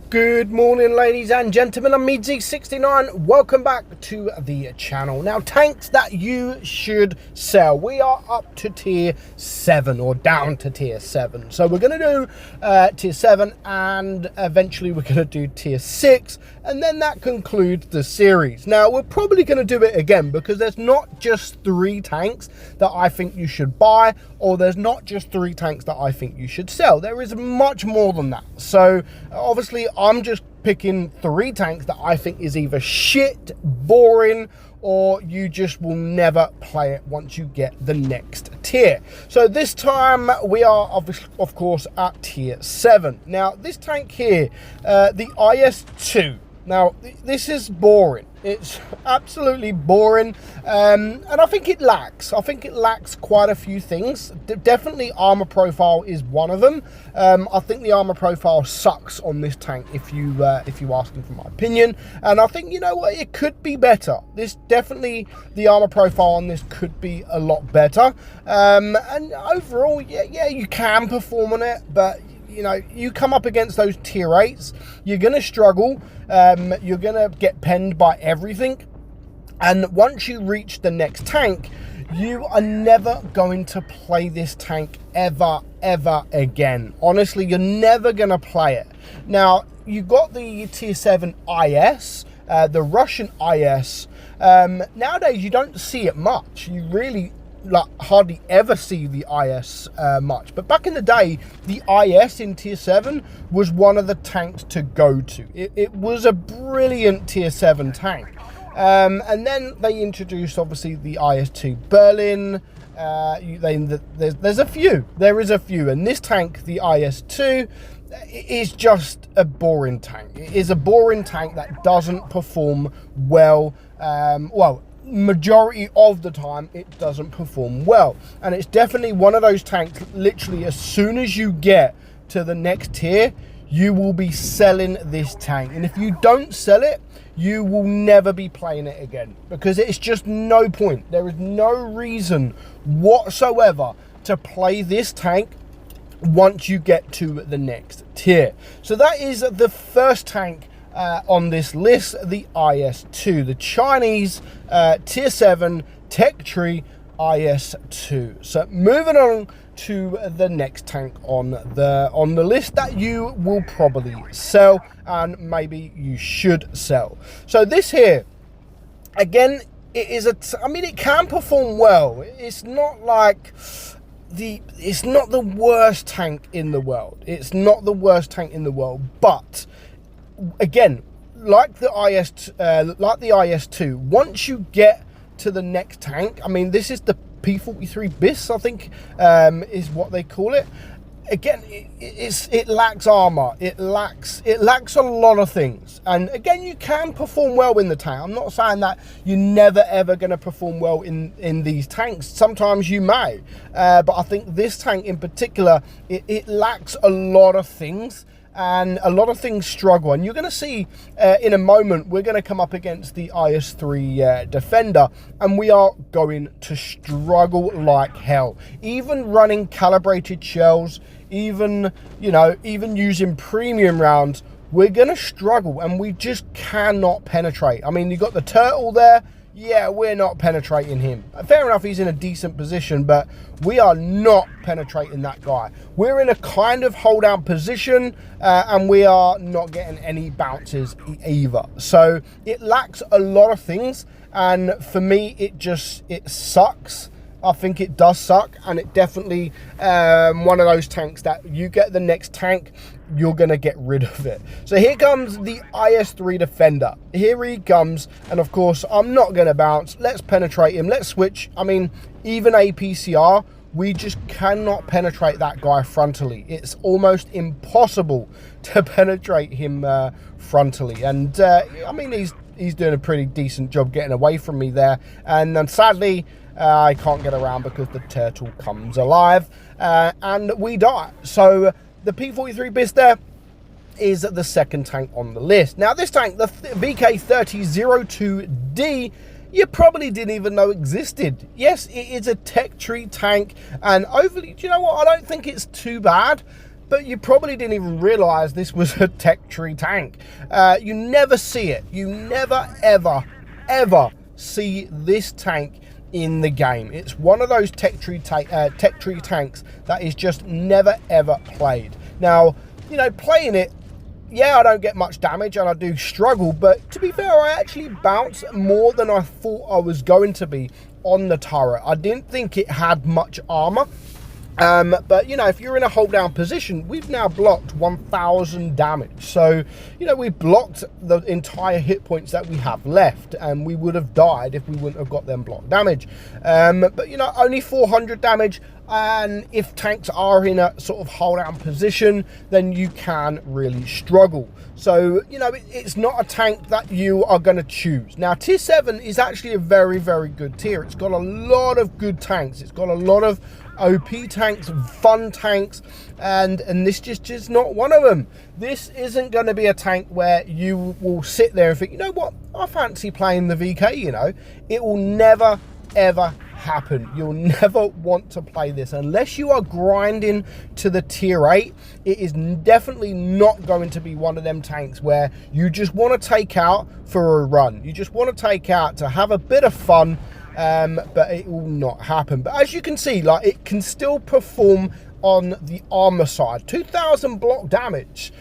Good morning, ladies and gentlemen. I'm meadsyreplays. Welcome back to the channel. Now, tanks that you should sell. We are up to tier 7 or down to tier 7. So we're going to do tier 7 and eventually we're going to do tier 6. And then that concludes the series. Now, we're probably going to do it again because there's not just 3 tanks that I think you should buy, or there's not just 3 tanks that I think you should sell. There is much more than that. So obviously I'm just picking 3 tanks that I think is either shit, boring, or you just will never play it once you get the next tier. So this time we are of course at tier 7. Now this tank here, the IS-2. Now, this is boring. It's absolutely boring, and I think it lacks. Quite a few things. Definitely armor profile is one of them. I think the armor profile sucks on this tank, if you ask me for my opinion. And I think, you know what, it could be better. The armor profile on this could be a lot better. And overall, yeah, you can perform on it, but you know, you come up against those tier 8s, you're going to struggle, you're going to get penned by everything, and once you reach the next tank, you are never going to play this tank ever again. Honestly, you're never going to play it. Now, you got the tier 7 IS, the Russian IS. Nowadays, you don't see it much. You really hardly ever see the IS much, but back in the day, the IS in tier 7 was one of the tanks to go to. It was a brilliant tier 7 tank, and then they introduced obviously the IS-2 Berlin. There is a few, and this tank, the IS-2, is just a boring tank. It is a boring tank that doesn't perform well. Majority of the time it doesn't perform well, and it's definitely one of those tanks, literally as soon as you get to the next tier, you will be selling this tank, and if you don't sell it, you will never be playing it again, because it's just no point. There is no reason whatsoever to play this tank once you get to the next tier. So that is the first tank on this list, the IS-2, the Chinese tier 7 tech tree IS-2. So moving on to the next tank on the list that you will probably sell, and maybe you should sell. So this here, again, it is it can perform well. It's not like it's not the worst tank in the world. But again, like the IS-2, once you get to the next tank, I mean, this is the P.43 Bis, I think, is what they call it. Again, it lacks armor. It lacks a lot of things. And again, you can perform well in the tank. I'm not saying that you're never ever going to perform well in these tanks. Sometimes you may, but I think this tank in particular, it lacks a lot of things. And a lot of things struggle, and you're going to see in a moment we're going to come up against the IS-3 Defender, and we are going to struggle like hell. Even running calibrated shells, even using premium rounds, we're going to struggle, and we just cannot penetrate. I mean, you got the turtle there. Yeah, we're not penetrating him. Fair enough, he's in a decent position, but we are not penetrating that guy. We're in a kind of hold down position, and we are not getting any bounces either. So it lacks a lot of things, and for me, it sucks. I think it does suck, and it definitely one of those tanks that you get the next tank, you're going to get rid of it. So here comes the IS-3 Defender. Here he comes, and of course, I'm not going to bounce. Let's penetrate him. Let's switch. I mean, even APCR, we just cannot penetrate that guy frontally. It's almost impossible to penetrate him frontally. And I mean, he's doing a pretty decent job getting away from me there. And then sadly, I can't get around because the turtle comes alive and we die. So the P.43 Bis there is the second tank on the list. Now this tank, the VK3002D, you probably didn't even know existed. Yes, it is a tech tree tank, and overly, do you know what? I don't think it's too bad. but you probably didn't even realize this was a tech tree tank. You never see it. You never, ever see this tank in the game. It's one of those tech tree tanks that is just never, ever played. Now, you know, playing it, yeah, I don't get much damage and I do struggle, but to be fair, I actually bounce more than I thought I was going to be on the turret. I didn't think it had much armor. But, you know, if you're in a hold down position, we've now blocked 1,000 damage. So, you know, we blocked the entire hit points that we have left, and we would have died if we wouldn't have got them block damage. But, you know, only 400 damage. And if tanks are in a sort of hold down position, then you can really struggle. So, you know, it's not a tank that you are going to choose. Now, tier 7 is actually a very, very good tier. It's got a lot of good tanks. It's got a lot of OP tanks, fun tanks, and this just is not one of them. This isn't going to be a tank where you will sit there and think, you know what, I fancy playing the VK, you know. It will never, ever happen. You'll never want to play this unless you are grinding to the tier 8. It is definitely not going to be one of them tanks where you just want to take out for a run. You just want to take out to have a bit of fun, but it will not happen. But as you can see, like, it can still perform on the armor side. 2,000 block damage,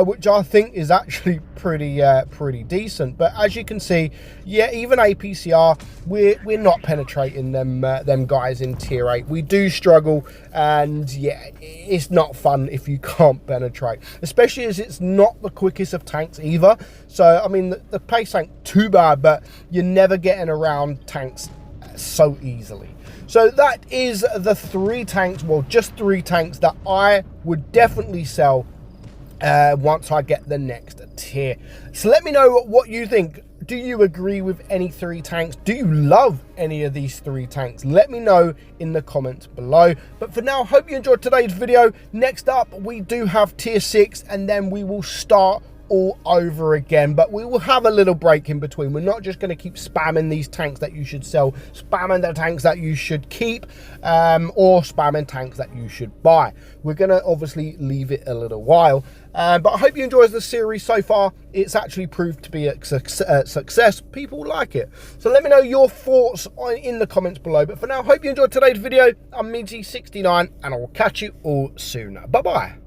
which I think is actually pretty decent. But as you can see, yeah, even APCR, we're not penetrating them guys in tier 8. We do struggle, and yeah, it's not fun if you can't penetrate, especially as it's not the quickest of tanks either. So I mean, the pace ain't too bad, but you're never getting around tanks so easily. So that is the 3 tanks, well, just 3 tanks that I would definitely sell once I get the next tier. So let me know what you think. Do you agree with any 3 tanks? Do you love any of these 3 tanks? Let me know in the comments below. But for now, hope you enjoyed today's video. Next up, we do have tier 6, and then we will start all over again, but we will have a little break in between. We're not just going to keep spamming these tanks that you should sell, spamming the tanks that you should keep, or spamming tanks that you should buy. We're going to obviously leave it a little while, but I hope you enjoyed the series so far. It's actually proved to be a success. People like it, so let me know your thoughts in the comments below. But for now, hope you enjoyed today's video. I'm meadsy69, and I will catch you all soon. Bye bye.